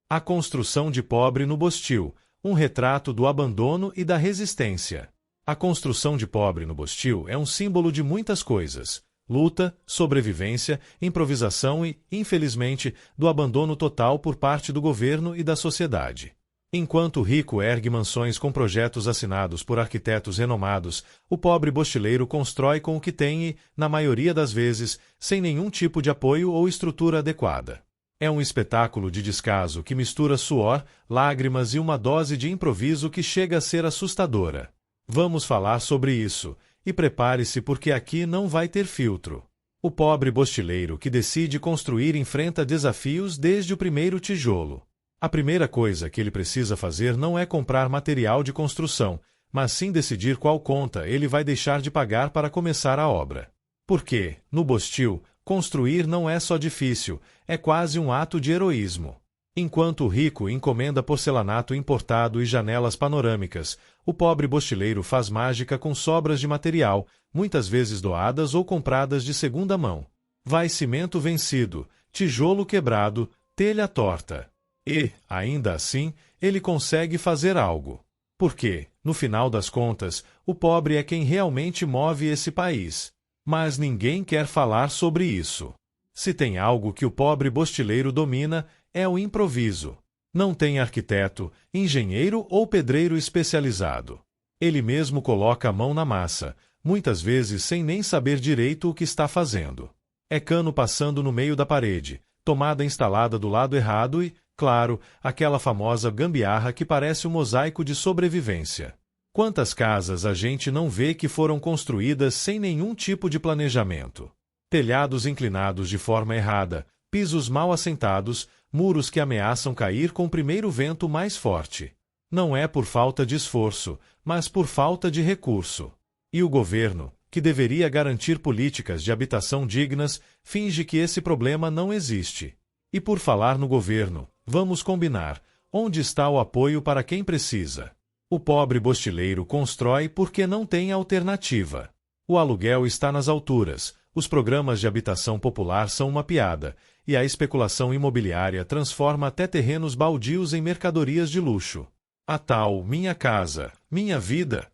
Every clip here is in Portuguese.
A construção de pobre no Bostil, um retrato do abandono e da resistência. A construção de pobre no Bostil é um símbolo de muitas coisas: luta, sobrevivência, improvisação e, infelizmente, do abandono total por parte do governo e da sociedade. Enquanto o rico ergue mansões com projetos assinados por arquitetos renomados, o pobre bostileiro constrói com o que tem e, na maioria das vezes, sem nenhum tipo de apoio ou estrutura adequada. É um espetáculo de descaso que mistura suor, lágrimas e uma dose de improviso que chega a ser assustadora. Vamos falar sobre isso, e prepare-se porque aqui não vai ter filtro. O pobre bostileiro que decide construir enfrenta desafios desde o primeiro tijolo. A primeira coisa que ele precisa fazer não é comprar material de construção, mas sim decidir qual conta ele vai deixar de pagar para começar a obra. Porque, no Bostil, construir não é só difícil, é quase um ato de heroísmo. Enquanto o rico encomenda porcelanato importado e janelas panorâmicas, o pobre bostileiro faz mágica com sobras de material, muitas vezes doadas ou compradas de segunda mão. Vai cimento vencido, tijolo quebrado, telha torta. E, ainda assim, ele consegue fazer algo. Porque, no final das contas, o pobre é quem realmente move esse país. Mas ninguém quer falar sobre isso. Se tem algo que o pobre bostileiro domina, é o improviso. Não tem arquiteto, engenheiro ou pedreiro especializado. Ele mesmo coloca a mão na massa, muitas vezes sem nem saber direito o que está fazendo. É cano passando no meio da parede, tomada instalada do lado errado e, claro, aquela famosa gambiarra que parece um mosaico de sobrevivência. Quantas casas a gente não vê que foram construídas sem nenhum tipo de planejamento? Telhados inclinados de forma errada, pisos mal assentados, muros que ameaçam cair com o primeiro vento mais forte. Não é por falta de esforço, mas por falta de recurso. E o governo, que deveria garantir políticas de habitação dignas, finge que esse problema não existe. E por falar no governo, vamos combinar, onde está o apoio para quem precisa? O pobre bostileiro constrói porque não tem alternativa. O aluguel está nas alturas, os programas de habitação popular são uma piada, e a especulação imobiliária transforma até terrenos baldios em mercadorias de luxo. A tal Minha Casa, Minha Vida,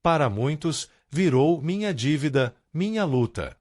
para muitos, virou Minha Dívida, Minha Luta.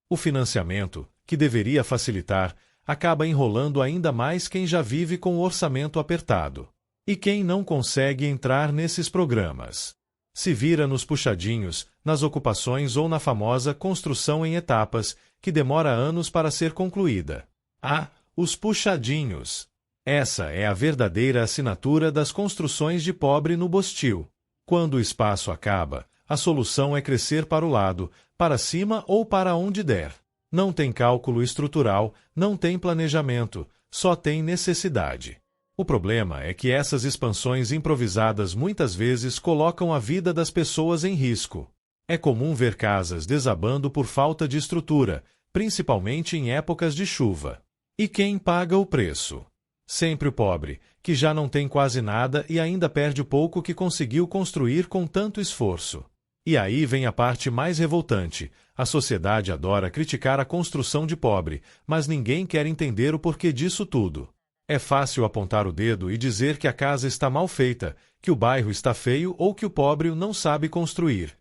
O financiamento, que deveria facilitar, acaba enrolando ainda mais quem já vive com o orçamento apertado. E quem não consegue entrar nesses programas? Se vira nos puxadinhos, nas ocupações ou na famosa construção em etapas, que demora anos para ser concluída. Ah, os puxadinhos! Essa é a verdadeira assinatura das construções de pobre no Bostil. Quando o espaço acaba, a solução é crescer para o lado, para cima ou para onde der. Não tem cálculo estrutural, não tem planejamento, só tem necessidade. O problema é que essas expansões improvisadas muitas vezes colocam a vida das pessoas em risco. É comum ver casas desabando por falta de estrutura, principalmente em épocas de chuva. E quem paga o preço? Sempre o pobre, que já não tem quase nada e ainda perde o pouco que conseguiu construir com tanto esforço. E aí vem a parte mais revoltante. A sociedade adora criticar a construção de pobre, mas ninguém quer entender o porquê disso tudo. É fácil apontar o dedo e dizer que a casa está mal feita, que o bairro está feio ou que o pobre não sabe construir.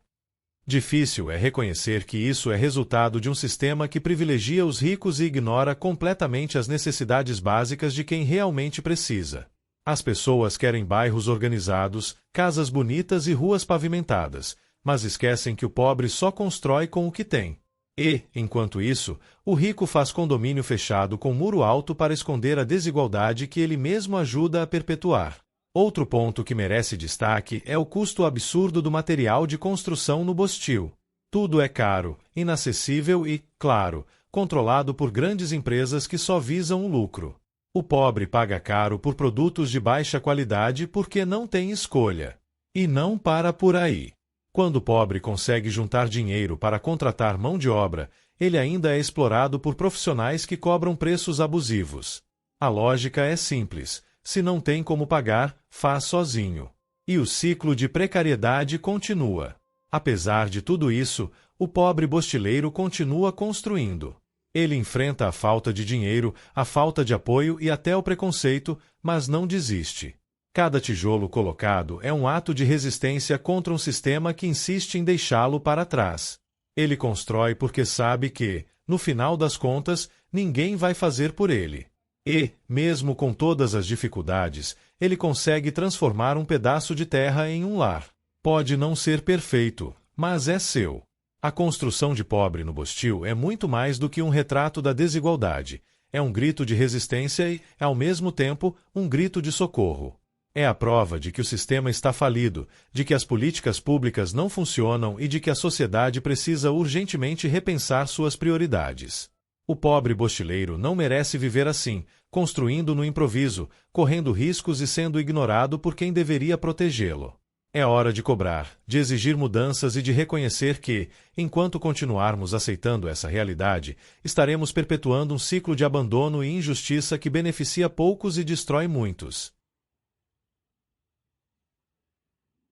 Difícil é reconhecer que isso é resultado de um sistema que privilegia os ricos e ignora completamente as necessidades básicas de quem realmente precisa. As pessoas querem bairros organizados, casas bonitas e ruas pavimentadas, mas esquecem que o pobre só constrói com o que tem. E, enquanto isso, o rico faz condomínio fechado com muro alto para esconder a desigualdade que ele mesmo ajuda a perpetuar. Outro ponto que merece destaque é o custo absurdo do material de construção no Bostil. Tudo é caro, inacessível e, claro, controlado por grandes empresas que só visam o lucro. O pobre paga caro por produtos de baixa qualidade porque não tem escolha. E não para por aí. Quando o pobre consegue juntar dinheiro para contratar mão de obra, ele ainda é explorado por profissionais que cobram preços abusivos. A lógica é simples: se não tem como pagar, faz sozinho. E o ciclo de precariedade continua. Apesar de tudo isso, o pobre bostileiro continua construindo. Ele enfrenta a falta de dinheiro, a falta de apoio e até o preconceito, mas não desiste. Cada tijolo colocado é um ato de resistência contra um sistema que insiste em deixá-lo para trás. Ele constrói porque sabe que, no final das contas, ninguém vai fazer por ele. E, mesmo com todas as dificuldades, ele consegue transformar um pedaço de terra em um lar. Pode não ser perfeito, mas é seu. A construção de Pobre no Bostil é muito mais do que um retrato da desigualdade. É um grito de resistência e, ao mesmo tempo, um grito de socorro. É a prova de que o sistema está falido, de que as políticas públicas não funcionam e de que a sociedade precisa urgentemente repensar suas prioridades. O pobre bostileiro não merece viver assim, construindo no improviso, correndo riscos e sendo ignorado por quem deveria protegê-lo. É hora de cobrar, de exigir mudanças e de reconhecer que, enquanto continuarmos aceitando essa realidade, estaremos perpetuando um ciclo de abandono e injustiça que beneficia poucos e destrói muitos.